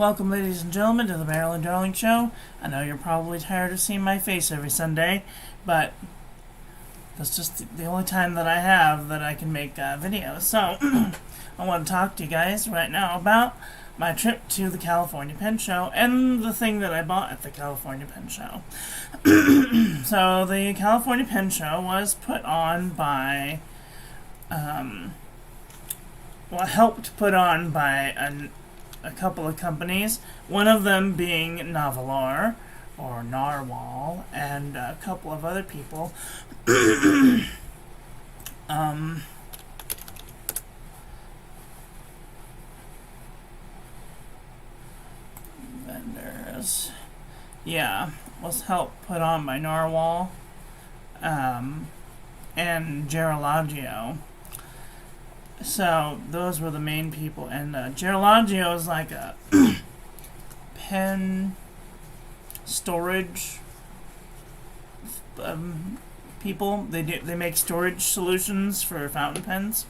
Welcome, ladies and gentlemen, to the Marilyn Darling Show. I know you're probably tired of seeing my face every Sunday, but that's just the only time that I have that I can make videos. So, I want to talk to you guys right now about my trip to the California Pen Show and the thing that I bought at the California Pen Show. So, the California Pen Show was put on by, helped put on by a couple of companies, one of them being Navalar, or Narwhal, and a couple of other people. Vendors. Yeah, was helped put on by Narwhal, and Gerolagio. So, those were the main people, and Gerolagio is like a pen storage people. They make storage solutions for fountain pens,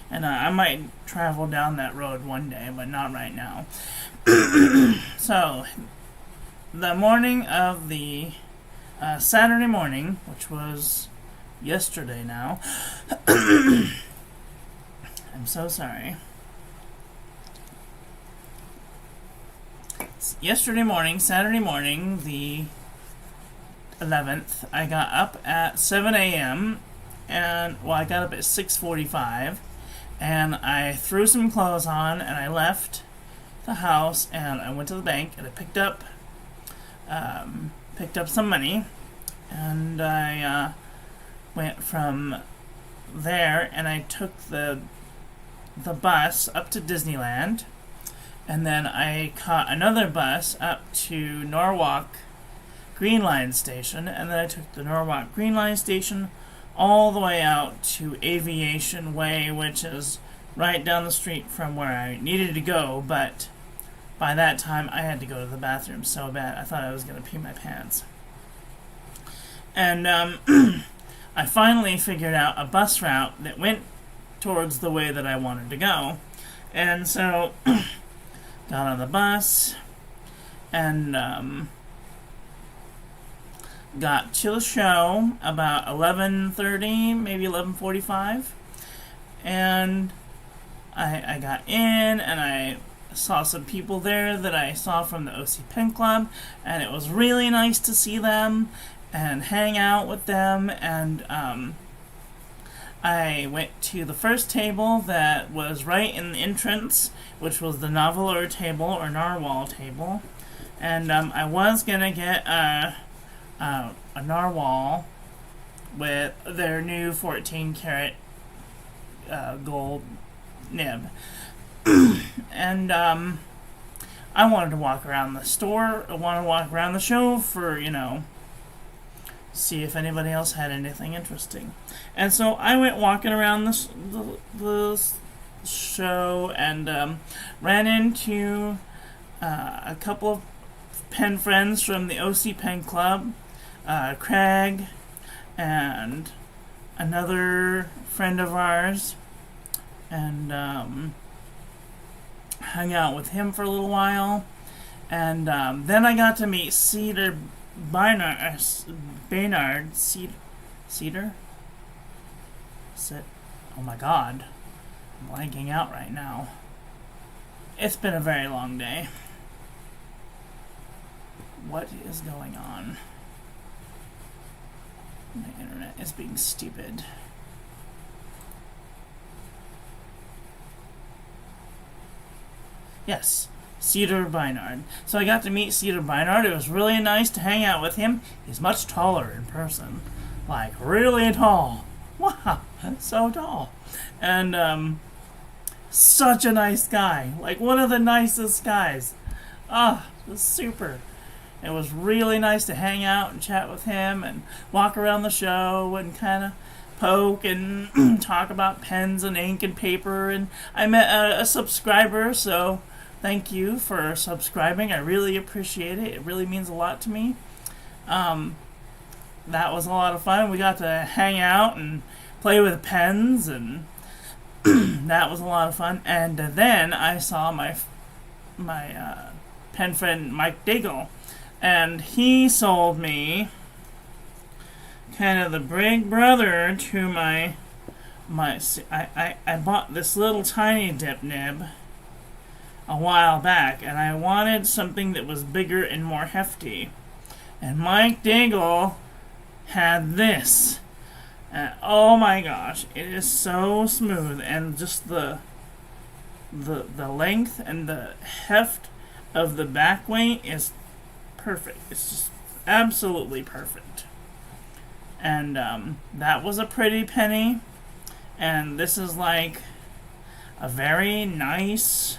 and I might travel down that road one day, but not right now. So, the morning of the Saturday morning, which was yesterday now. I'm so sorry. Yesterday morning, Saturday morning, the 11th, I got up at 7 a.m. and, I got up at 6:45, and I threw some clothes on, and I left the house, and I went to the bank, and I picked up some money, and I went from there, and I took the bus up to Disneyland, and then I caught another bus up to Norwalk Green Line Station, and then I took the Norwalk Green Line Station all the way out to Aviation Way, which is right down the street from where I needed to go, but by that time I had to go to the bathroom so bad I thought I was going to pee my pants. And I finally figured out a bus route that went towards the way that I wanted to go. And so, got on the bus, and got to the show about 11:30, maybe 11:45. And I got in, and I saw some people there that I saw from the OC Pen Club, and it was really nice to see them and hang out with them, and I went to the first table that was right in the entrance, which was the Navalar table, or Narwhal table, and I was gonna get a Narwhal with their new 14 karat gold nib. And I wanted to walk around the store, I wanted to walk around the show for, see if anybody else had anything interesting. And so I went walking around the show, and ran into a couple of pen friends from the OC Pen Club, Craig, and another friend of ours, and hung out with him for a little while. And then I got to meet Cedar Baynard. Cedar? Oh my god. I'm blanking out right now. It's been a very long day. What is going on? My internet is being stupid. Yes. Cedar Baynard. So I got to meet Cedar Baynard. It was really nice to hang out with him. He's much taller in person. Like, really tall. Wow, so tall. And, such a nice guy. Like, one of the nicest guys. It was super. It was really nice to hang out and chat with him and walk around the show and kind of poke and talk about pens and ink and paper. And I met a subscriber, so thank you for subscribing. I really appreciate it. It really means a lot to me. That was a lot of fun. We got to hang out and play with pens, and that was a lot of fun. And then I saw pen friend Mike Daigle, and he sold me kind of the big brother to I bought this little tiny dip nib a while back, and I wanted something that was bigger and more hefty. And Mike Daigle had this. And oh my gosh, it is so smooth, and just the length and the heft of the back weight is perfect. It's just absolutely perfect. And that was a pretty penny. And this is like a very nice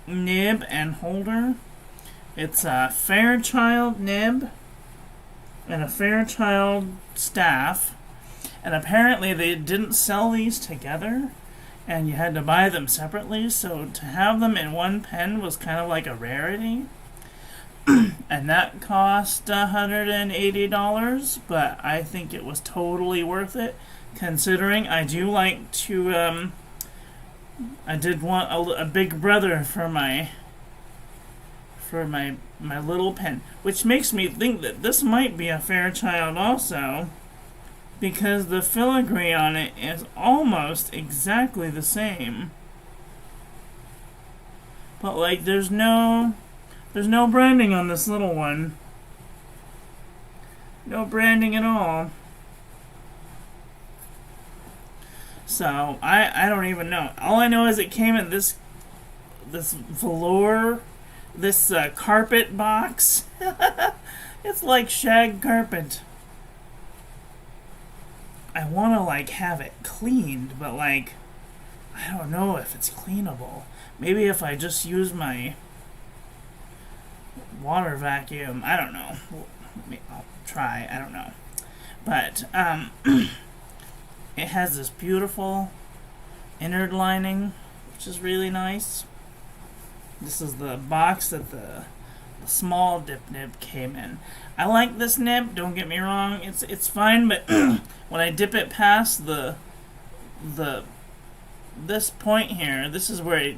nib and holder. It's a Fairchild nib and a Fairchild staff. And apparently they didn't sell these together, and you had to buy them separately, so to have them in one pen was kind of like a rarity. And that cost $180, but I think it was totally worth it, considering I do like to, I did want a big brother for my little pen, which makes me think that this might be a Fairchild also, because the filigree on it is almost exactly the same. But like there's no branding on this little one. No branding at all. So I don't even know. All I know is it came in this velour, this carpet box. It's like shag carpet. I want to like have it cleaned, but like I don't know if it's cleanable. Maybe if I just use my water vacuum, I don't know. I'll try. I don't know. But it has this beautiful innard lining, which is really nice. This is the box that the small dip nib came in. I like this nib, don't get me wrong, it's fine, but when I dip it past this point here, this is where it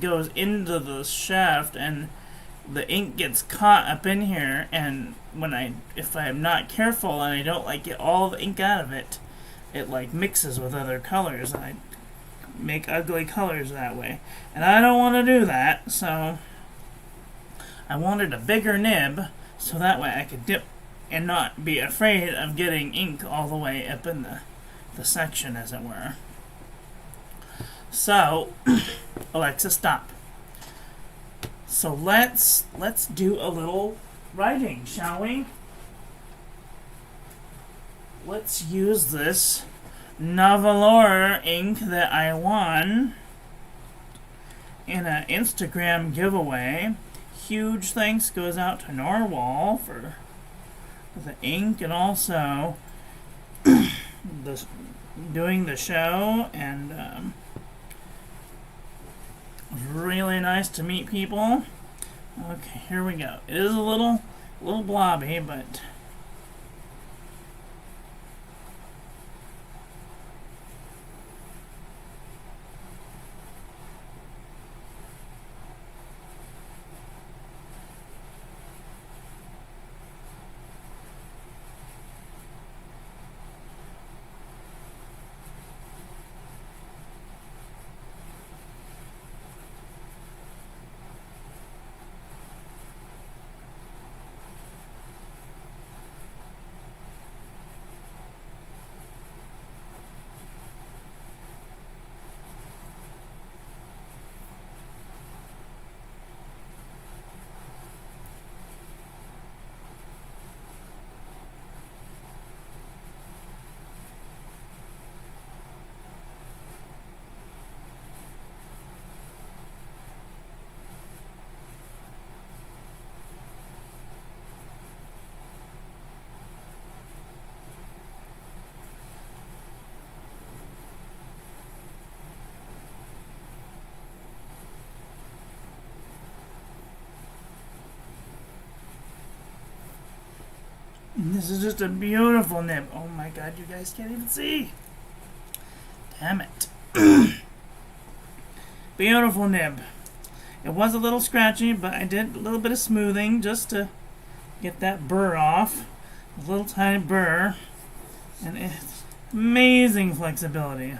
goes into the shaft, and the ink gets caught up in here, and if I'm not careful and I don't like get all the ink out of it, it like mixes with other colors, and I make ugly colors that way, and I don't want to do that. So I wanted a bigger nib, so that way I could dip and not be afraid of getting ink all the way up in the section, as it were. So Alexa, stop. So let's do a little writing, shall we? Let's use this Navalor ink that I won in an Instagram giveaway. Huge thanks goes out to Narwhal for the ink, and also doing the show, and it was really nice to meet people. Okay, here we go. It is a little blobby, but this is just a beautiful nib. Oh my god, you guys can't even see. Damn it. Beautiful nib. It was a little scratchy, but I did a little bit of smoothing just to get that burr off. A little tiny burr. And it's amazing flexibility.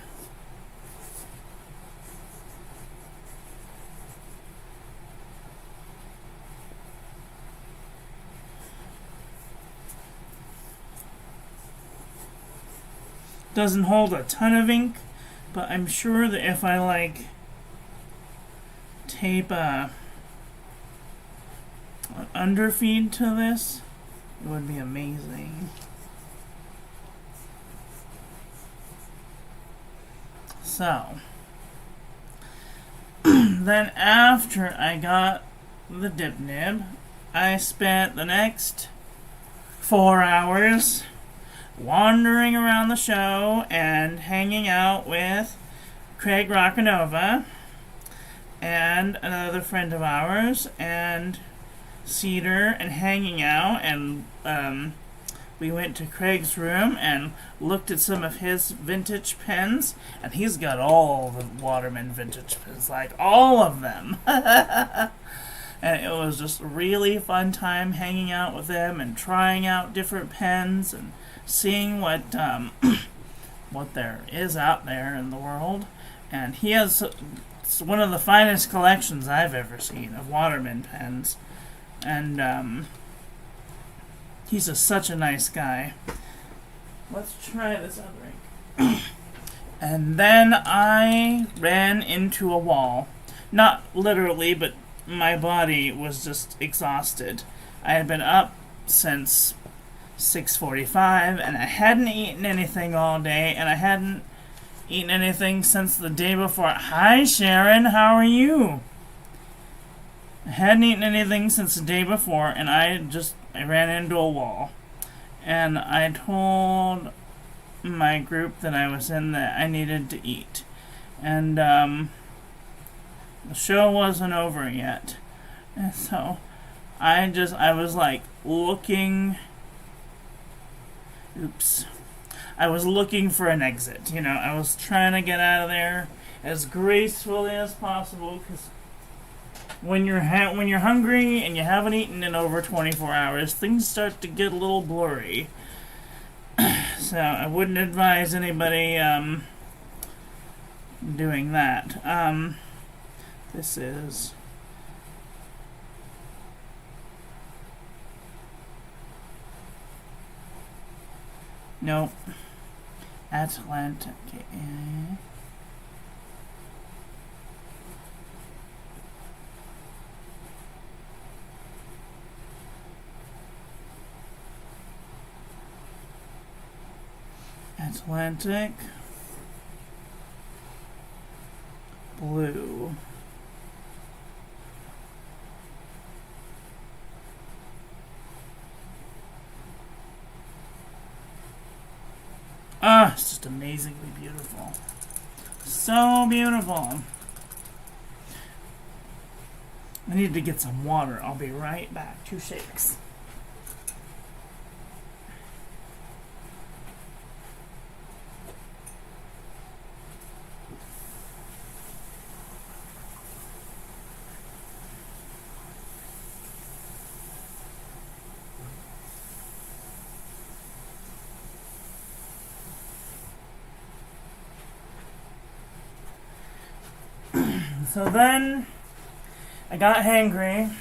Doesn't hold a ton of ink, but I'm sure that if I tape an underfeed to this, it would be amazing. So, then after I got the dip nib, I spent the next 4 hours wandering around the show and hanging out with Craig Rockanova and another friend of ours and Cedar, and hanging out, and we went to Craig's room and looked at some of his vintage pens, and he's got all the Waterman vintage pens, like all of them. And it was just a really fun time hanging out with them and trying out different pens and seeing what what there is out there in the world. And he has one of the finest collections I've ever seen of Waterman pens. And he's just such a nice guy. Let's try this other ink. And then I ran into a wall. Not literally, but my body was just exhausted. I had been up since 6:45, and I hadn't eaten anything all day, and I hadn't eaten anything since the day before. Hi, Sharon, how are you? I hadn't eaten anything since the day before, and I ran into a wall. And I told my group that I was in that I needed to eat. And the show wasn't over yet. And so I was looking. I was looking for an exit. I was trying to get out of there as gracefully as possible, because when you're hungry and you haven't eaten in over 24 hours, things start to get a little blurry. So I wouldn't advise anybody doing that. This is nope. Atlantic. Atlantic blue. It's just amazingly beautiful. So beautiful. I need to get some water. I'll be right back. 2 shakes. So then I got hangry,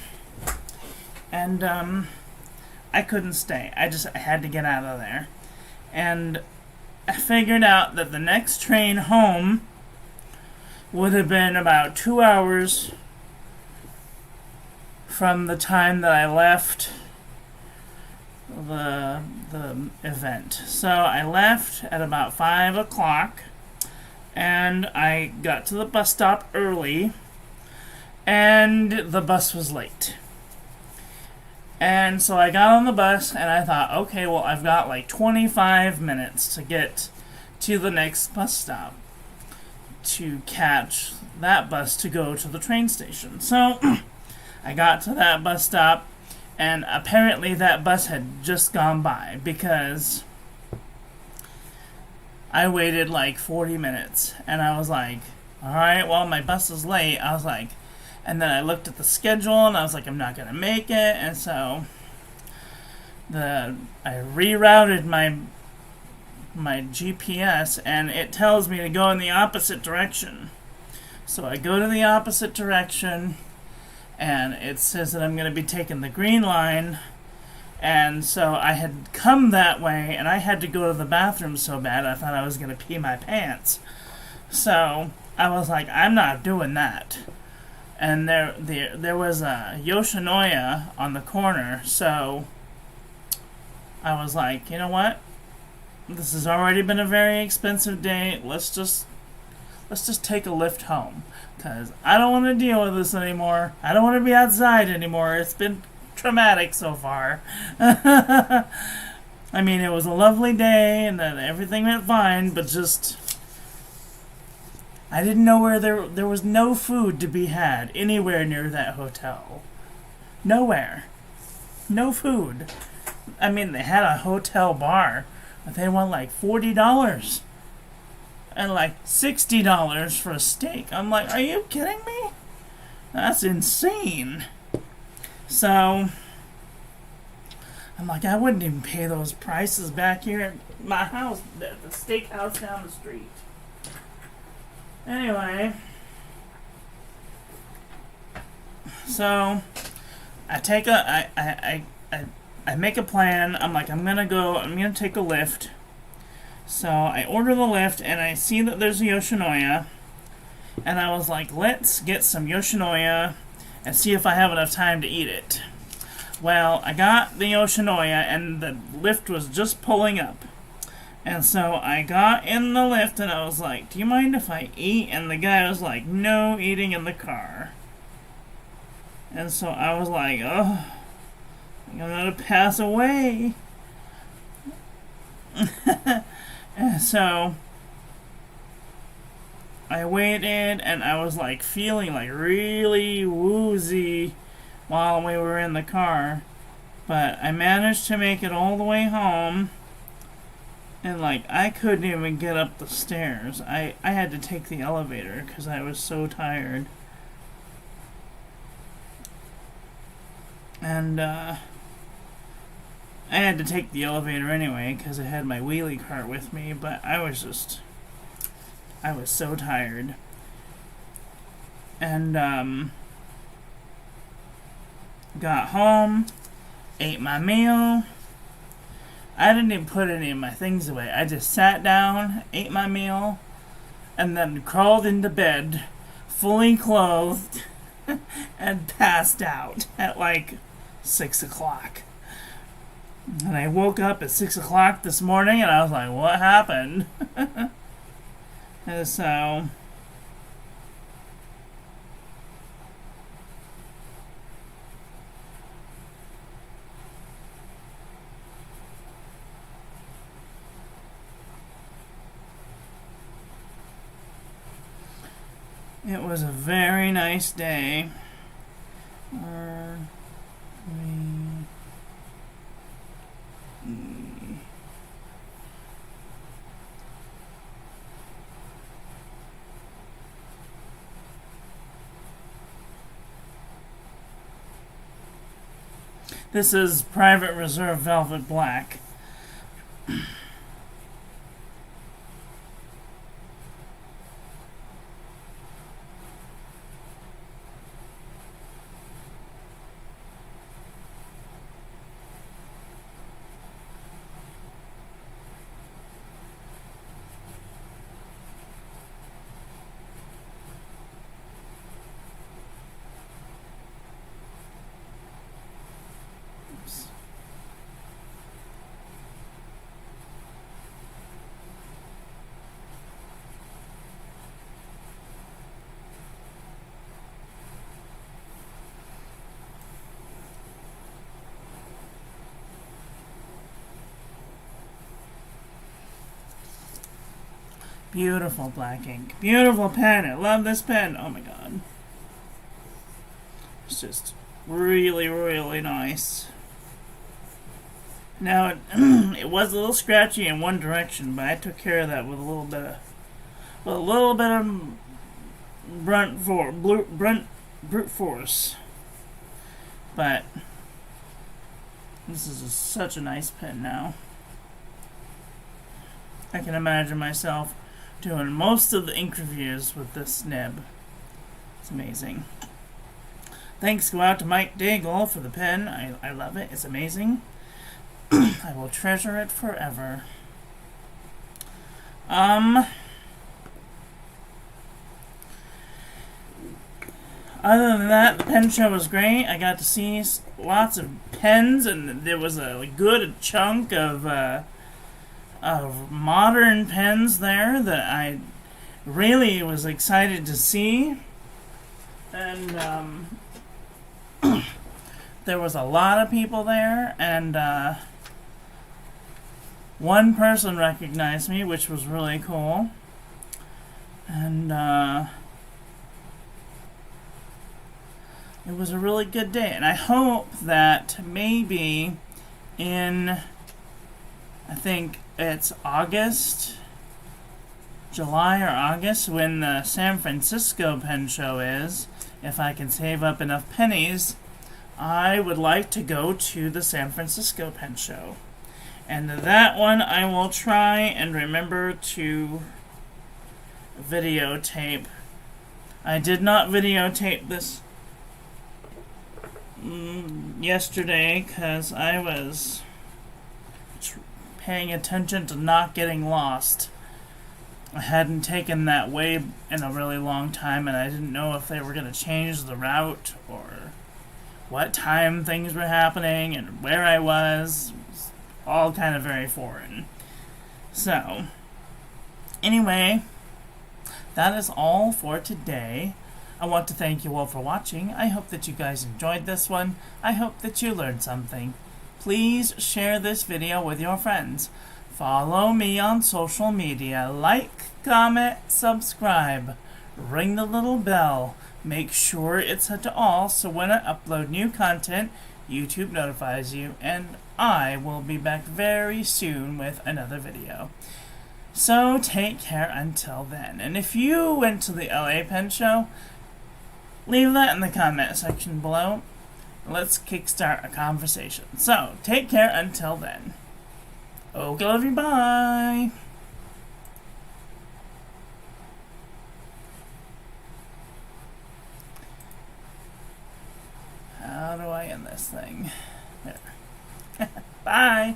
and I couldn't stay. I had to get out of there. And I figured out that the next train home would have been about 2 hours from the time that I left the event. So I left at about 5 o'clock. And I got to the bus stop early, and the bus was late. And so I got on the bus, and I thought, okay, well, I've got 25 minutes to get to the next bus stop to catch that bus to go to the train station. So I got to that bus stop, and apparently that bus had just gone by, because I waited 40 minutes, and I was like, all right, well, my bus is late. I was like, and then I looked at the schedule and I was like, I'm not gonna make it. And so I rerouted my GPS and it tells me to go in the opposite direction. So I go to the opposite direction and it says that I'm going to be taking the green line. And so I had come that way and I had to go to the bathroom so bad I thought I was going to pee my pants. So I was like, I'm not doing that. And there was a Yoshinoya on the corner, so I was like, you know what? This has already been a very expensive day. Let's just take a lift home, because I don't want to deal with this anymore. I don't want to be outside anymore. It's been traumatic so far. I mean, it was a lovely day and then everything went fine, but just I didn't know where there was no food to be had anywhere near that hotel. Nowhere. No food. I mean, they had a hotel bar, but they want like $40 and like $60 for a steak. I'm like, are you kidding me? That's insane. So I'm like, I wouldn't even pay those prices back here at my house, the steakhouse down the street. Anyway, so I make a plan. I'm like, I'm gonna take a lift. So I order the lift and I see that there's a Yoshinoya, and I was like, let's get some Yoshinoya and see if I have enough time to eat it. Well, I got the Yoshinoya and the lift was just pulling up. And so I got in the lift and I was like, do you mind if I eat? And the guy was like, no eating in the car. And so I was like, oh, I'm gonna pass away. And so I waited and I was like feeling like really woozy while we were in the car. But I managed to make it all the way home. And like, I couldn't even get up the stairs. I had to take the elevator because I was so tired. And I had to take the elevator anyway because I had my wheelie cart with me, but I was so tired. And got home, ate my meal. I didn't even put any of my things away. I just sat down, ate my meal, and then crawled into bed, fully clothed, and passed out at like 6 o'clock. And I woke up at 6 o'clock this morning, and I was like, what happened? And so it was a very nice day. This is Private Reserve Velvet Black. Beautiful black ink. Beautiful pen. I love this pen. Oh my god. It's just really, really nice. Now, it was a little scratchy in one direction, but I took care of that with a little bit of brute force. But this is such a nice pen now. I can imagine myself doing most of the ink reviews with this nib. It's amazing. Thanks go out to Mike Daigle for the pen. I love it. It's amazing. I will treasure it forever. Other than that, the pen show was great. I got to see lots of pens, and there was a good chunk of modern pens there that I really was excited to see. And there was a lot of people there, and one person recognized me, which was really cool. And it was a really good day, and I hope that maybe in, I think it's July or August, when the San Francisco pen show is, if I can save up enough pennies, I would like to go to the San Francisco pen show. And that one I will try and remember to videotape. I did not videotape this yesterday because I was paying attention to not getting lost. I hadn't taken that way in a really long time, and I didn't know if they were going to change the route or what time things were happening and where I was. It was all kind of very foreign. So, anyway, that is all for today. I want to thank you all for watching. I hope that you guys enjoyed this one. I hope that you learned something. Please share this video with your friends. Follow me on social media. Like, comment, subscribe. Ring the little bell. Make sure it's set to all so when I upload new content, YouTube notifies you, and I will be back very soon with another video. So take care until then. And if you went to the LA Pen Show, leave that in the comment section below. Let's kickstart a conversation. So, take care until then. Okay, love you, bye! How do I end this thing? There. Bye!